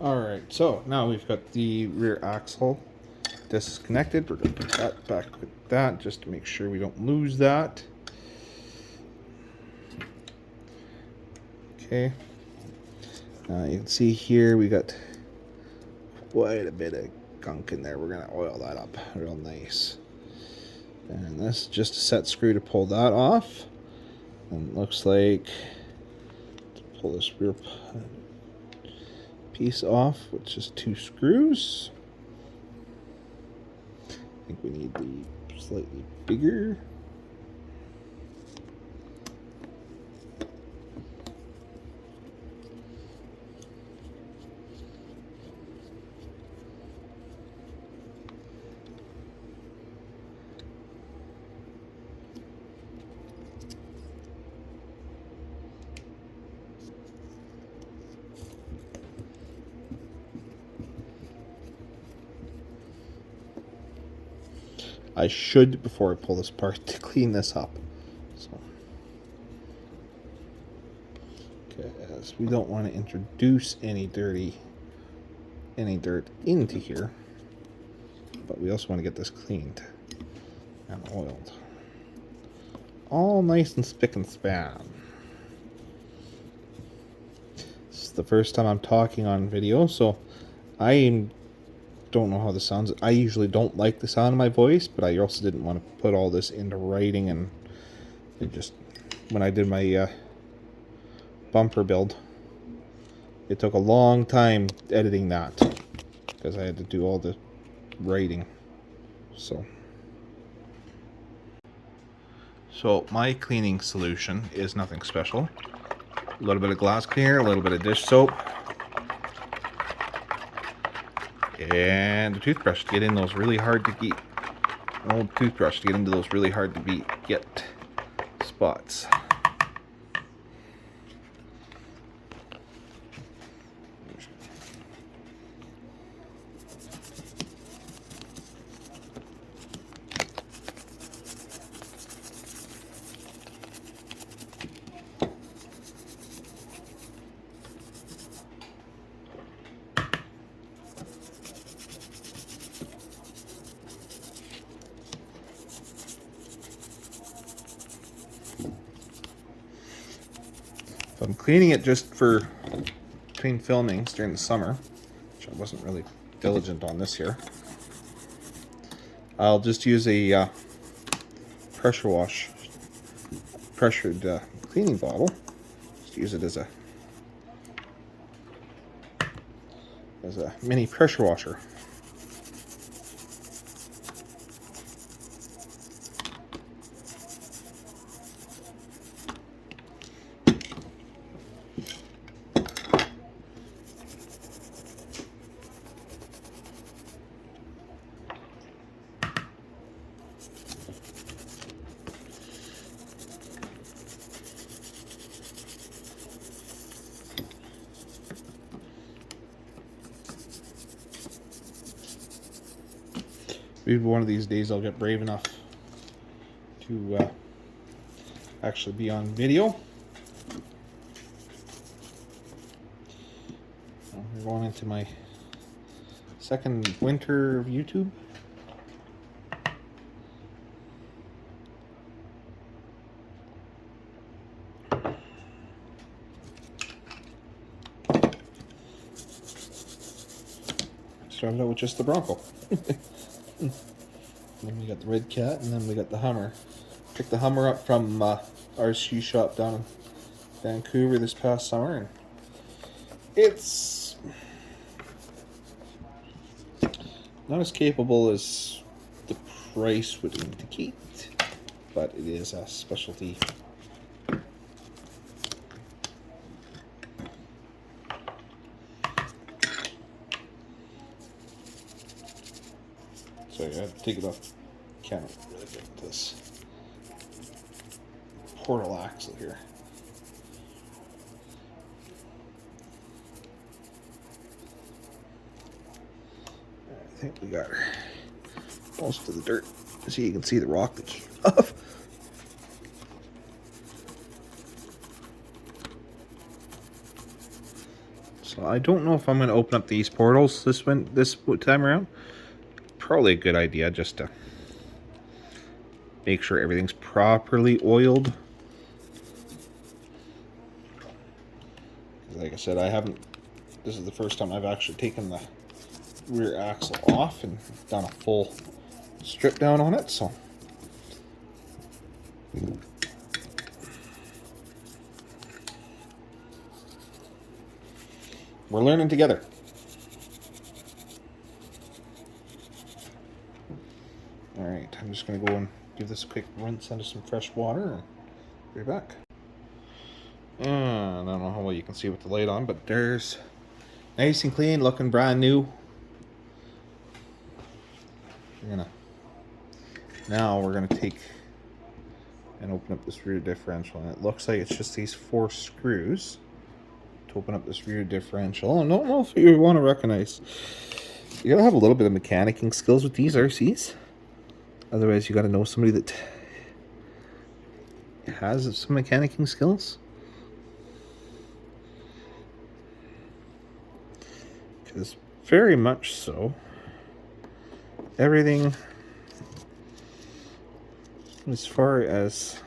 Alright, so now we've got the rear axle disconnected. We're going to put that back with that just to make sure we don't lose that. Okay. You can see here we got quite a bit of gunk in there. We're going to oil that up real nice. And this is just a set screw to pull that off. And it looks like to pull this rear piece off with just 2 screws. I think we need the slightly bigger. I should, before I pull this apart, to clean this up. So, okay, as we don't want to introduce any dirt into here, but we also want to get this cleaned and oiled. All nice and spick and span. This is the first time I'm talking on video, so I don't know how this sounds. I usually don't like the sound of my voice, but I also didn't want to put all this into writing, and it just, when I did my bumper build, it took a long time editing that because I had to do all the writing. So my cleaning solution is nothing special. A little bit of glass cleaner, a little bit of dish soap, and a toothbrush to get in those really hard to get, an old toothbrush to get into those really hard to get spots. So I'm cleaning it just for between filmings during the summer, which I wasn't really diligent on this year. I'll just use a pressured cleaning bottle. Just use it as a mini pressure washer. Maybe one of these days I'll get brave enough to actually be on video. We're going into my second winter of YouTube. Started out with just the Bronco. Then we got the Red Cat, and then we got the Hummer. Picked the Hummer up from RSU shop down in Vancouver this past summer, and it's not as capable as the price would indicate, but it is a specialty. So I have to take it off camera really get this portal axle here. I think we got most of the dirt. See, you can see the rock that came off. So So I don't know if I'm going to open up these portals this time around. Probably a good idea just to make sure everything's properly oiled. Like I said, this is the first time I've actually taken the rear axle off and done a full strip down on it, so we're learning together. Alright, I'm just going to go and give this a quick rinse under some fresh water and be back. And I don't know how well you can see with the light on, but there's nice and clean, looking brand new. Now we're gonna take and open up this rear differential, and it looks like it's just these 4 screws to open up this rear differential. And I don't know if you want to recognize, you gotta have a little bit of mechanicking skills with these RCs. Otherwise, you gotta know somebody that has some mechanicking skills. Because very much so, everything as far as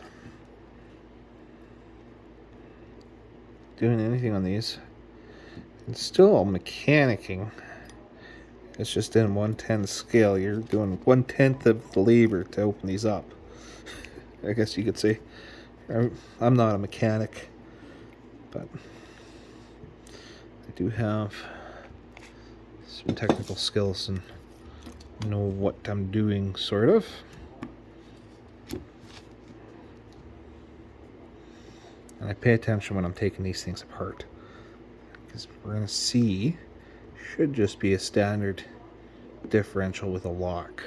doing anything on these, it's still all mechanicking. It's just in 1/10 scale. You're doing 1/10 of the labor to open these up. I guess you could say. I'm not a mechanic, but I do have some technical skills and know what I'm doing, sort of. And I pay attention when I'm taking these things apart, because we're going to see, should just be a standard differential with a lock.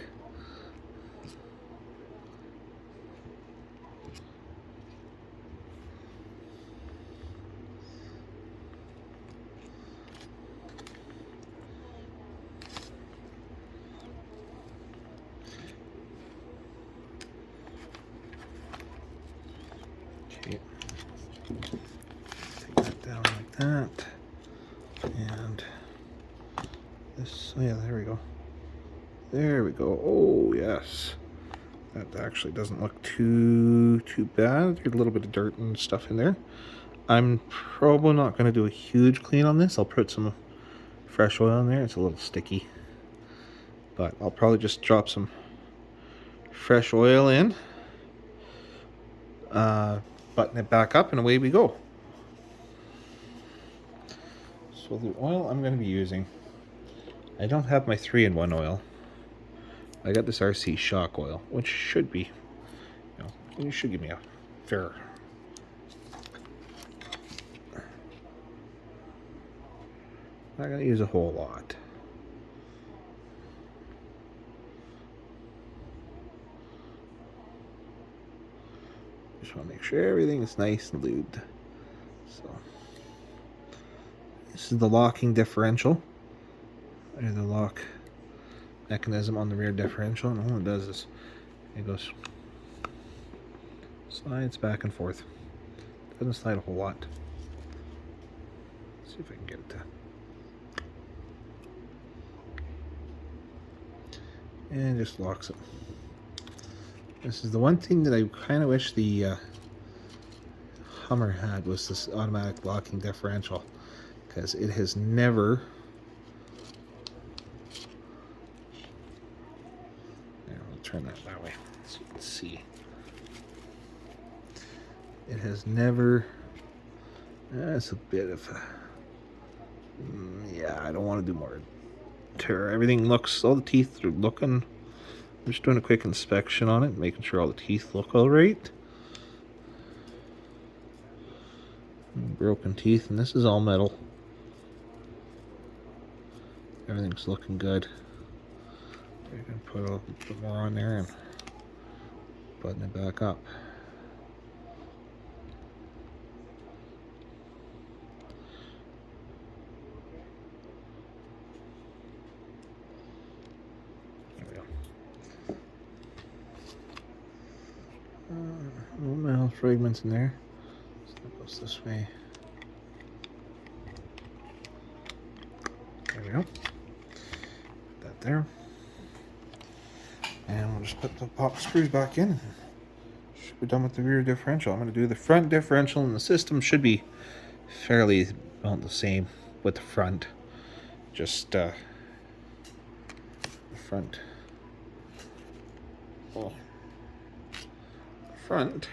Okay. Take that down like that. And this, oh yeah, there we go. There we go. Oh, yes. That actually doesn't look too bad. There's a little bit of dirt and stuff in there. I'm probably not going to do a huge clean on this. I'll put some fresh oil in there. It's a little sticky. But I'll probably just drop some fresh oil in. Button it back up and away we go. So the oil I'm going to be using, I don't have my 3-in-1 oil. I got this RC shock oil, which should be, you should give me a fair. Not going to use a whole lot. Just want to make sure everything is nice and lubed. So this is the locking differential, or the lock mechanism on the rear differential, and all it does is it goes, slides back and forth. Doesn't slide a whole lot. Let's see if I can get it to. And just locks it. This is the one thing that I kind of wish the Hummer had, was this automatic locking differential, because it has never. There, I'll turn that way so you can see. It has never. That's a bit of a. Yeah, I don't want to do more. Everything looks, all the teeth are looking. I'm just doing a quick inspection on it, making sure all the teeth look all right. Broken teeth, and this is all metal. Everything's looking good. You're going to put a little bit more on there and button it back up. Little metal fragments in there. So that goes this way. we go. Put that there. And we'll just put the pop screws back in. Should be done with the rear differential. I'm going to do the front differential, and the system should be fairly about the same with the front. Just the front. Oh, the front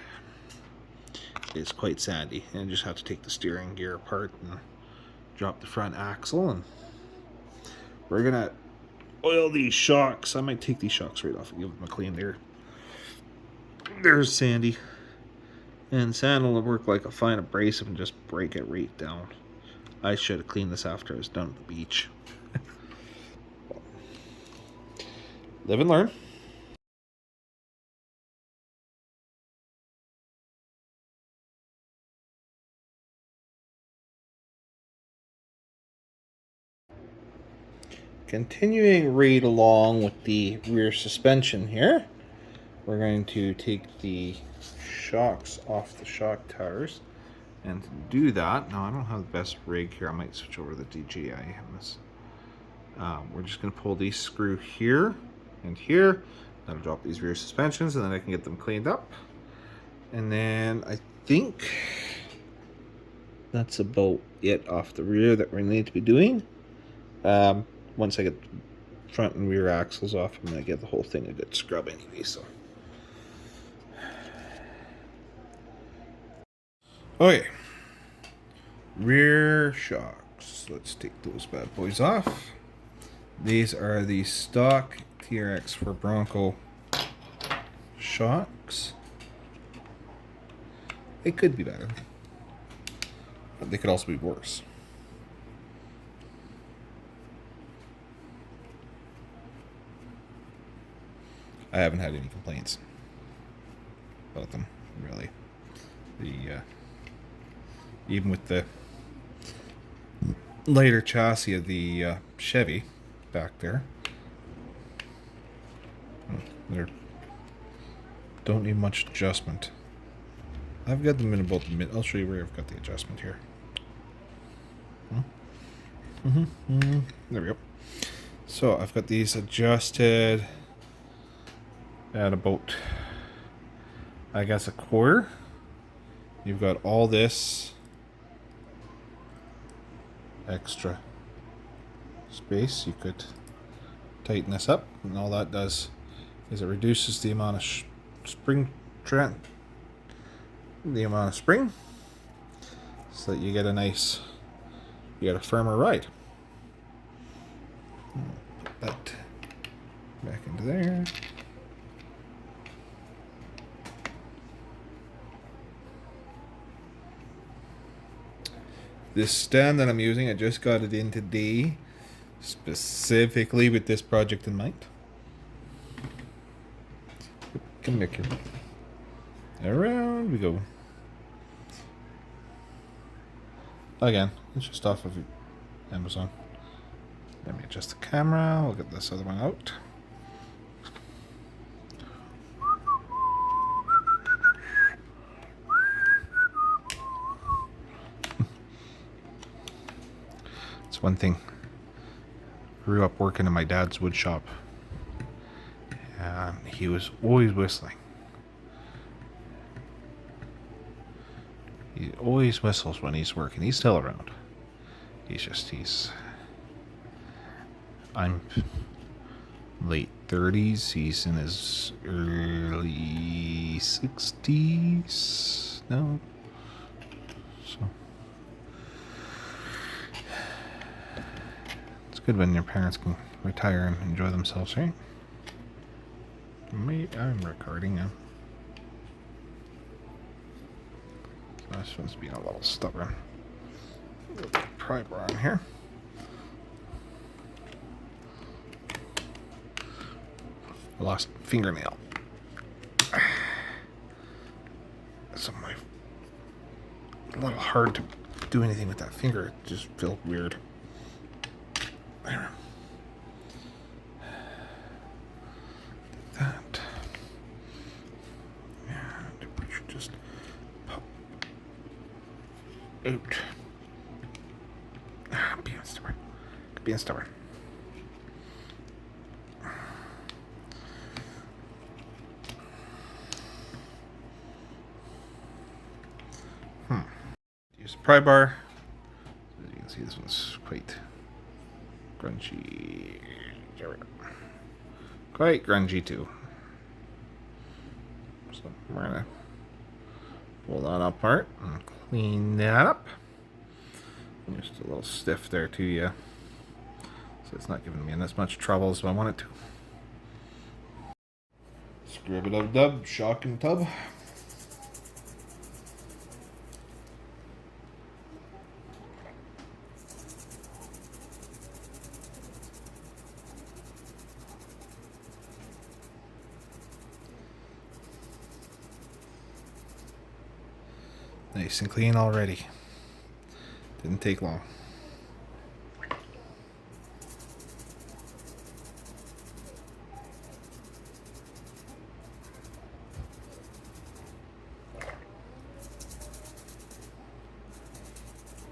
is quite sandy, and you just have to take the steering gear apart and drop the front axle, and we're gonna oil these shocks. I might take these shocks right off and give them a clean. There's sandy, and sand will work like a fine abrasive and just break it right down. I should have cleaned this after I was done at the beach. Live and learn. Continuing right along with the rear suspension here, we're going to take the shocks off the shock towers. And to do that, now I don't have the best rig here, I might switch over to the DJI on this. We're just going to pull these screw here and here. That'll drop these rear suspensions, and then I can get them cleaned up. And then I think that's about it off the rear that we need to be doing. Once I get the front and rear axles off, I'm going to get the whole thing a good scrub anyway. So, okay, rear shocks. Let's take those bad boys off. These are the stock Trx4 Bronco shocks. They could be better, but they could also be worse. I haven't had any complaints about them, really. Even with the lighter chassis of the Chevy back there, they don't need much adjustment. I've got them in about the mid. I'll show you where I've got the adjustment here. There we go. So I've got these adjusted at about, I guess, a quarter. You've got all this extra space. You could tighten this up, and all that does is it reduces the amount of spring, so that you get a firmer ride. Put that back into there. This stand that I'm using, I just got it in today, specifically with this project in mind. Come back here. Around we go. Again, it's just off of Amazon. Let me adjust the camera. We'll get this other one out. One thing, grew up working in my dad's wood shop, and he was always whistling. He always whistles when he's working. He's still around. I'm late 30s. He's in his early 60s now. So good when your parents can retire and enjoy themselves, right? I'm recording now. So this one's being a little stubborn. Pry bar on here. I lost fingernail. So a little hard to do anything with that finger. It just feels weird. There. That. And we should just pop out. Be on stubborn. being stubborn. Use the pry bar. As you can see, this one's quite grungy. Quite grungy too. So we're gonna pull that apart and clean that up. Just a little stiff there too, yeah. So it's not giving me as much trouble as I want it to. Scrub-a-dub-dub, shock and tub. Nice and clean already. Didn't take long.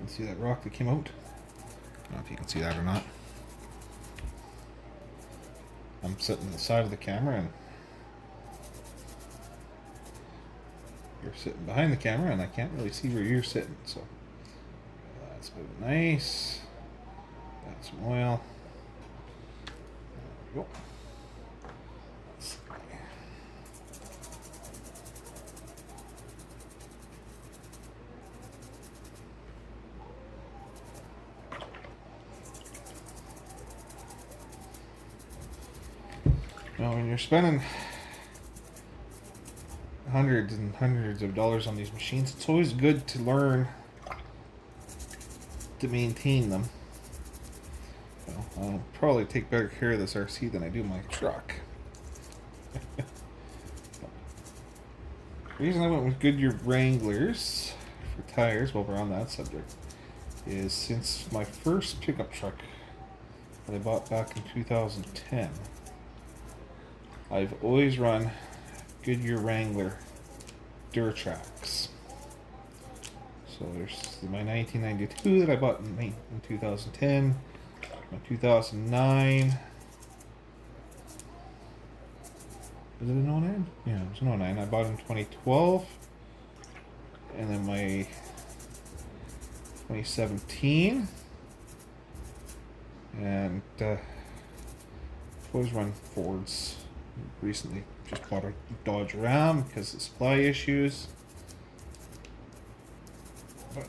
See that rock that came out? I don't know if you can see that or not. I'm sitting on the side of the camera and you're sitting behind the camera and I can't really see where you're sitting, so that's a bit nice. Add some oil. There we go. Now, when you're spending hundreds and hundreds of dollars on these machines, it's always good to learn to maintain them. Well, I'll probably take better care of this RC than I do my truck. The reason I went with Goodyear Wranglers for tires, while we're on that subject, is since my first pickup truck that I bought back in 2010, I've always run Goodyear Wrangler Traxxas. So there's my 1992 that I bought in 2010, my 2009. Was it an 09? Yeah, it was an 09. I bought in 2012. And then my 2017. And I've always run Fords. Recently just bought a Dodge Ram because of supply issues. But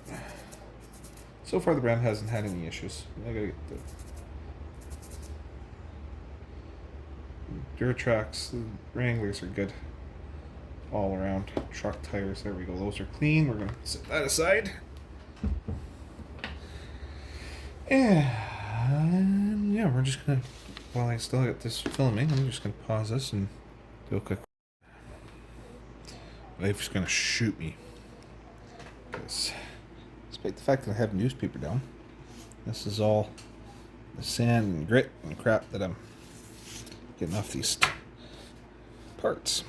so far the Ram hasn't had any issues. I gotta get the Duratrax, the Wranglers are good all around. Truck tires, there we go. Those are clean. We're gonna set that aside. And yeah, we're just gonna, while I still got this filming, I'm just gonna pause this and do a quick. Wife's gonna shoot me because, despite the fact that I have newspaper down, this is all the sand and grit and crap that I'm getting off these parts.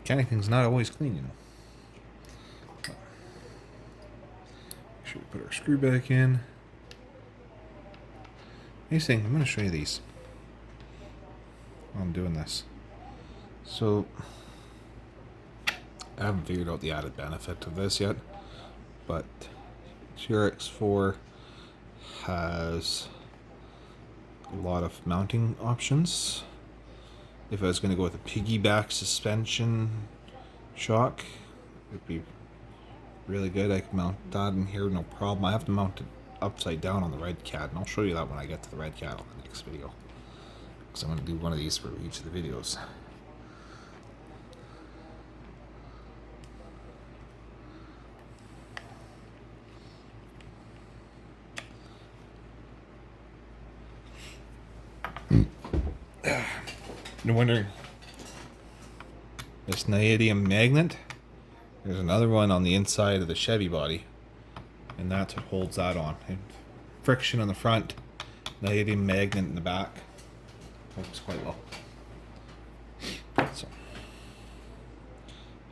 Anything's not always clean, you know. Make sure we put our screw back in. Nice thing, I'm going to show you these while I'm doing this. So, I haven't figured out the added benefit of this yet, but Trx4 has a lot of mounting options. If I was going to go with a piggyback suspension shock, it'd be really good. I could mount that in here, no problem. I have to mount it upside down on the Red Cat, and I'll show you that when I get to the Red Cat on the next video, because I'm going to do one of these for each of the videos. You're wondering, this neodymium magnet, there's another one on the inside of the Chevy body, and that's what holds that on. And friction on the front, neodymium magnet in the back. Works quite well. So,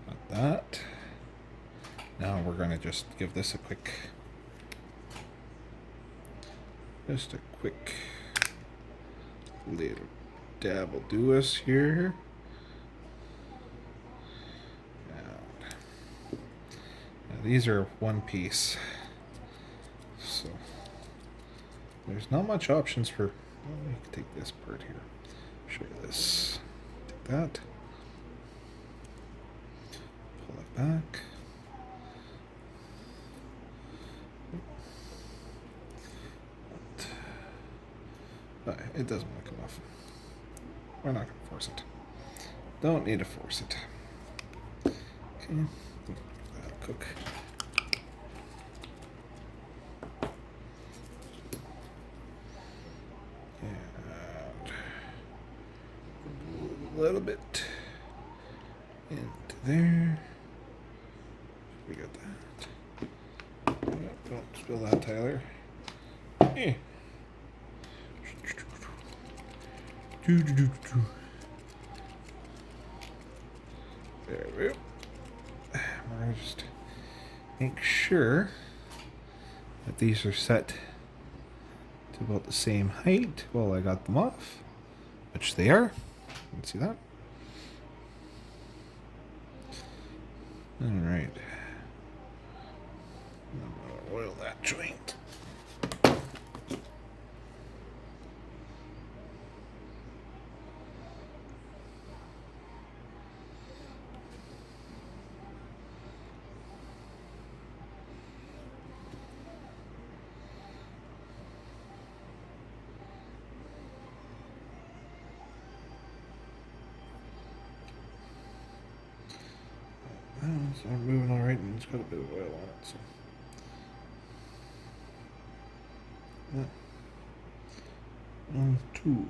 got that. Now we're going to just give this a quick Just a quick little dab will do us here. Now these are one piece, so there's not much options for. Let me take this part here. Show you this. Take that. Pull it back. It doesn't want to come off. We're not going to force it. Don't need to force it. Okay. That'll cook. And a little bit into there. We got that. Don't spill that, Tyler. Yeah. There we go. We're going to just make sure that these are set to about the same height while I got them off, which they are. You can see that. All right. I'm going to oil that joint. So I'm moving all right, and it's got a bit of oil on it. So, yeah. 1, 2.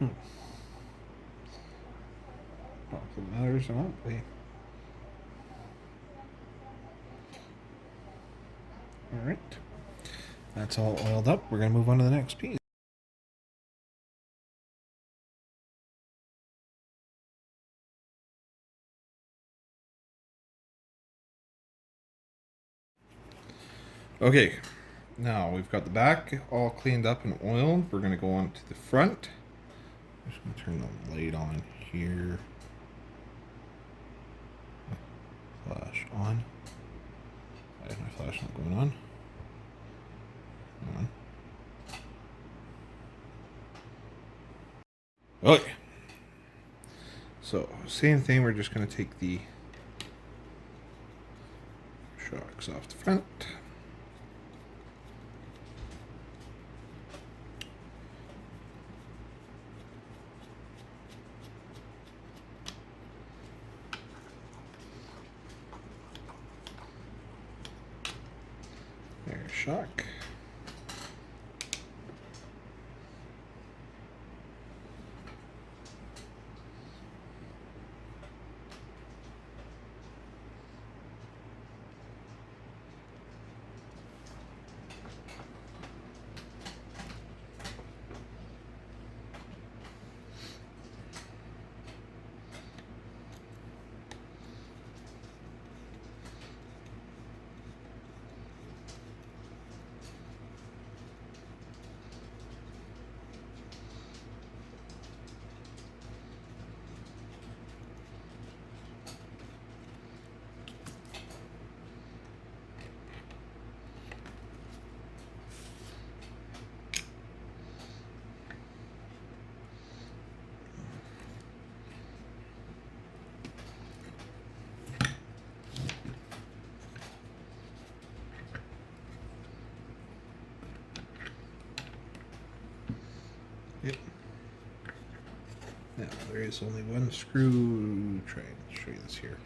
Not that it matters or not, hey. All right. That's all oiled up. We're gonna move on to the next piece. Okay, now we've got the back all cleaned up and oiled. We're going to go on to the front. I'm just going to turn the light on here. Flash on. Why is my flash not going on? Hang on. Okay. So, same thing. We're just going to take the shocks off the front. There's shock. Yep. Now there is only one screw. Try and show you this here.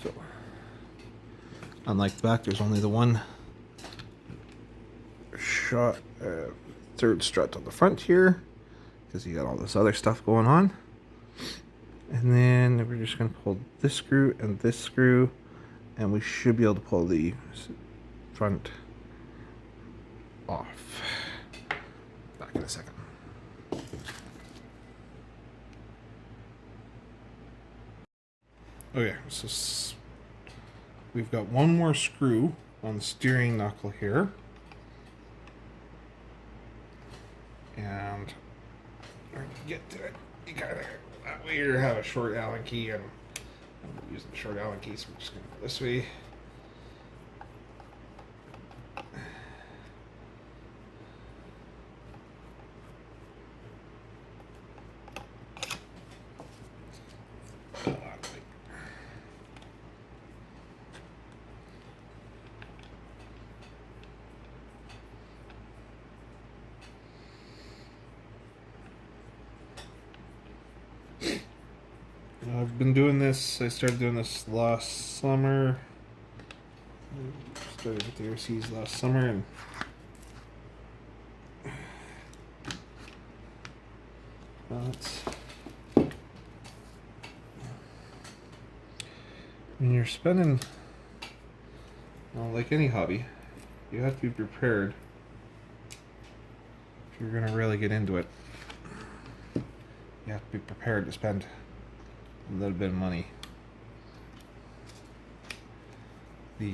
So, unlike the back, there's only the one third strut on the front here, because you got all this other stuff going on. And then we're just going to pull this screw and this screw, and we should be able to pull the front off. Back in a second. Okay, so we've got one more screw on the steering knuckle here. And get to it. You gotta, that way you have a short Allen key, and I'm using the short Allen key, so we're just gonna go this way. I've been doing this, I started doing this last summer. Started with the RCs last summer, and when you're spending, well, like any hobby, you have to be prepared if you're gonna really get into it. You have to be prepared to spend a little bit of money. So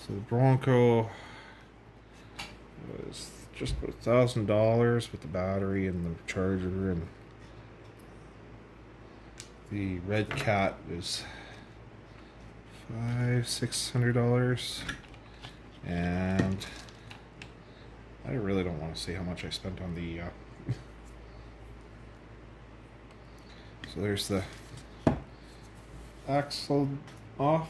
the Bronco was just about $1,000 with the battery and the charger, and the Red Cat was $500-600, and I really don't want to say how much I spent on the so there's the Axel off.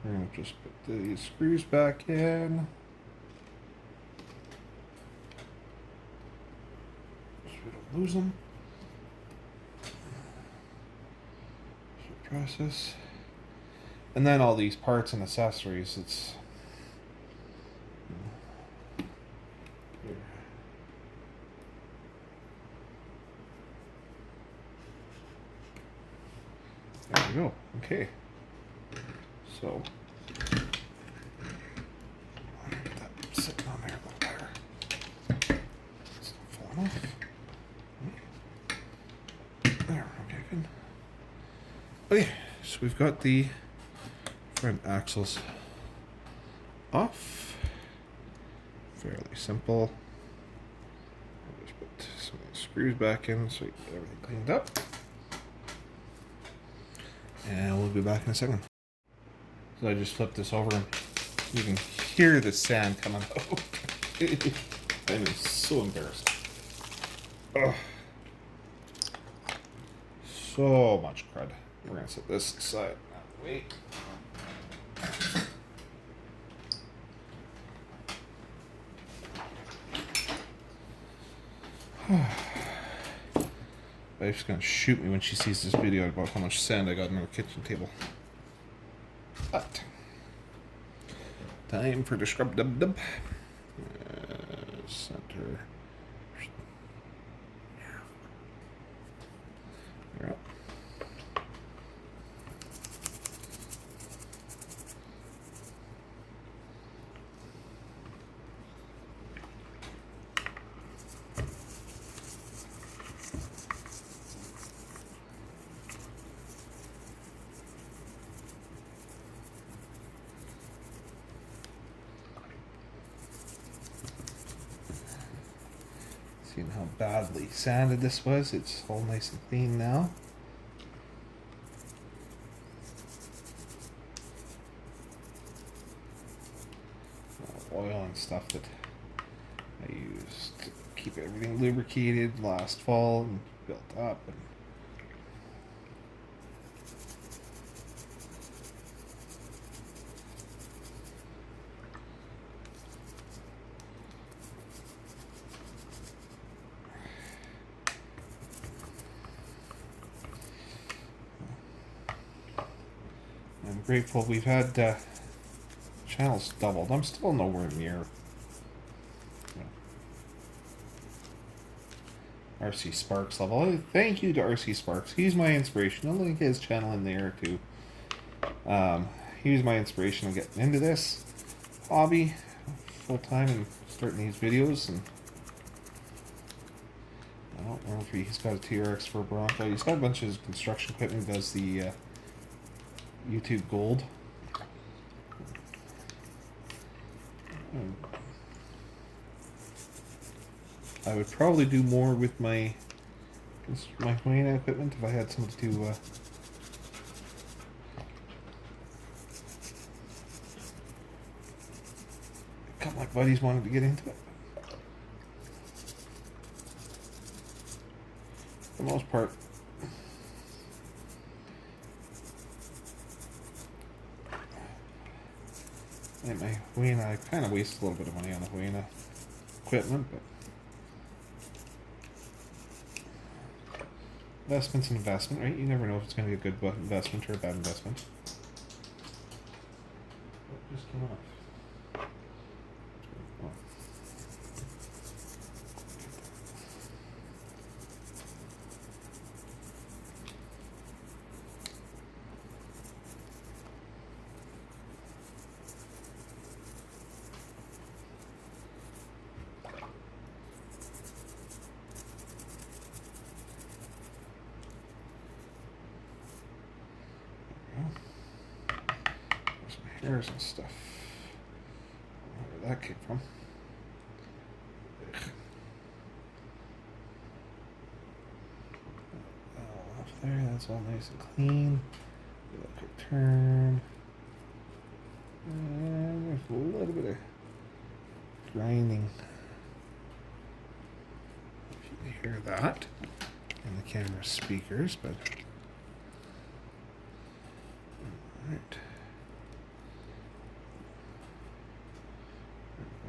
We're going to just put the screws back in. So we don't lose them. Process. And then all these parts and accessories, it's here. There we go. Okay. So that sitting on there a little better. It's not falling off. There, okay, good. Okay, so we've got the front axles off. Fairly simple. I'll just put some of the screws back in so we get everything cleaned up. And we'll be back in a second. So I just flipped this over, and you can hear the sand coming out. I'm so embarrassed. Ugh. So much crud. We're gonna set this aside. Wait. Wife's gonna shoot me when she sees this video about how much sand I got on our kitchen table. But time for the scrub dub dub. Center. Yep. Seeing how badly sanded this was, it's all nice and clean now. Oil and stuff that I used to keep everything lubricated last fall and built up. And I'm grateful we've had channels doubled. I'm still nowhere near RC Sparks level. Thank you to RC Sparks. He's my inspiration. I'll link his channel in there too. He was my inspiration of getting into this hobby full time and starting these videos. And don't know if he's got a Trx4 Bronco. He's got a bunch of his construction equipment. He does the YouTube Gold. I would probably do more with my Huayna equipment if I had somebody to. A couple of my buddies wanted to get into it. For the most part, and my Huayna, I kind of wasted a little bit of money on the Huayna equipment, but investment's an investment, right? You never know if it's going to be a good investment or a bad investment. What just came off? Hairs and stuff. I don't know where that came from. Off there, that's all nice and clean. Do a quick turn. And there's a little bit of grinding. If you can hear that in the camera speakers, but alright.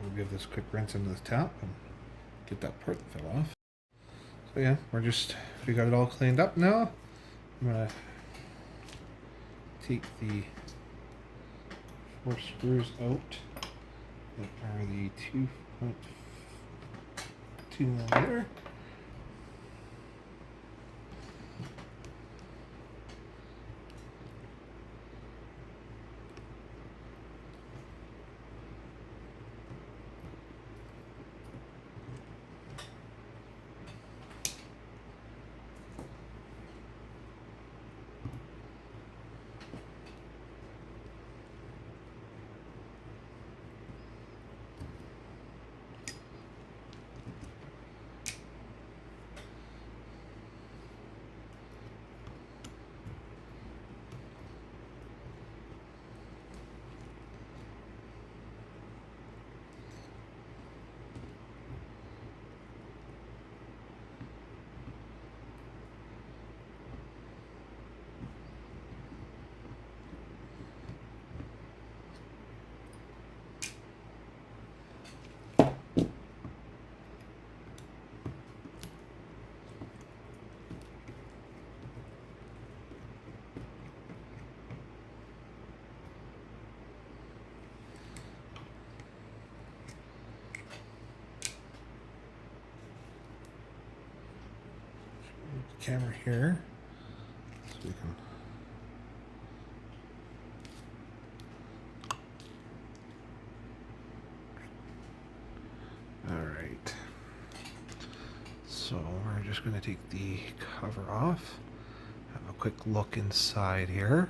We'll give this a quick rinse into the tap and get that part that fell off. So yeah, we got it all cleaned up now. I'm gonna take the 4 screws out that are the 2.2 millimeter. Camera here so we can all right, so we're just going to take the cover off, have a quick look inside here,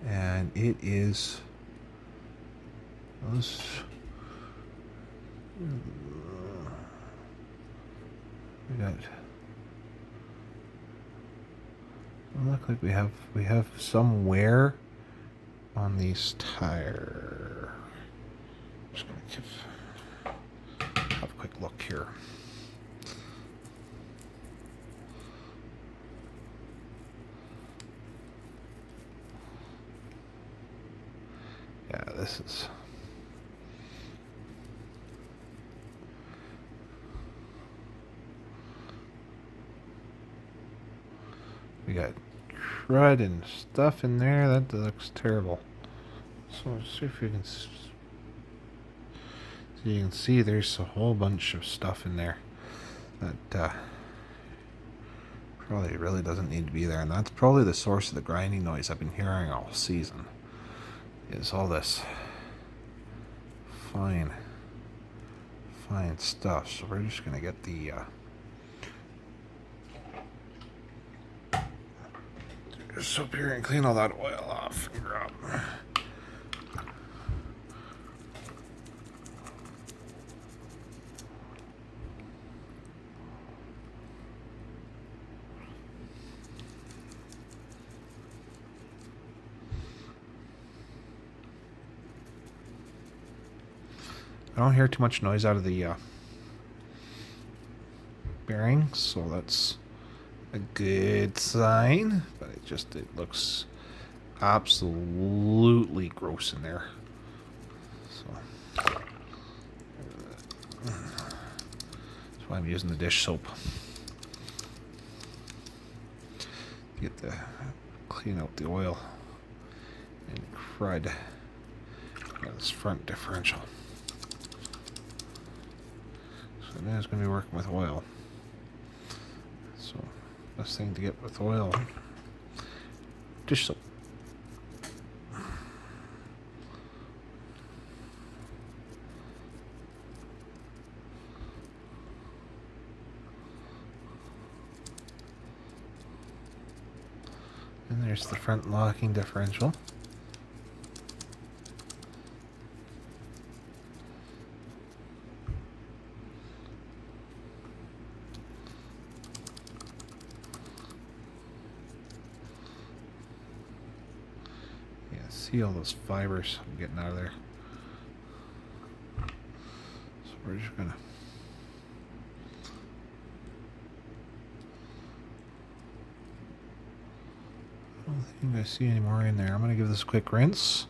and it is those we got. Look like we have some wear on these tires. Just gonna have a quick look here. Yeah, this is. We got crud and stuff in there. That looks terrible. So let's see if we can. So you can see there's a whole bunch of stuff in there that probably really doesn't need to be there, and that's probably the source of the grinding noise I've been hearing all season. Is all this fine stuff. So we're just gonna get the soap here and clean all that oil off and grab. I don't hear too much noise out of the bearing, so that's a good sign. But it looks absolutely gross in there. So that's why I'm using the dish soap to get the clean out the oil and crud out of this front differential. So now it's going to be working with oil. So best thing to get with oil, dish soap. And there's the front locking differential. See all those fibers I'm getting out of there. So we're just gonna I don't think I see any more in there. I'm gonna give this a quick rinse,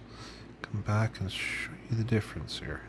come back and show you the difference here.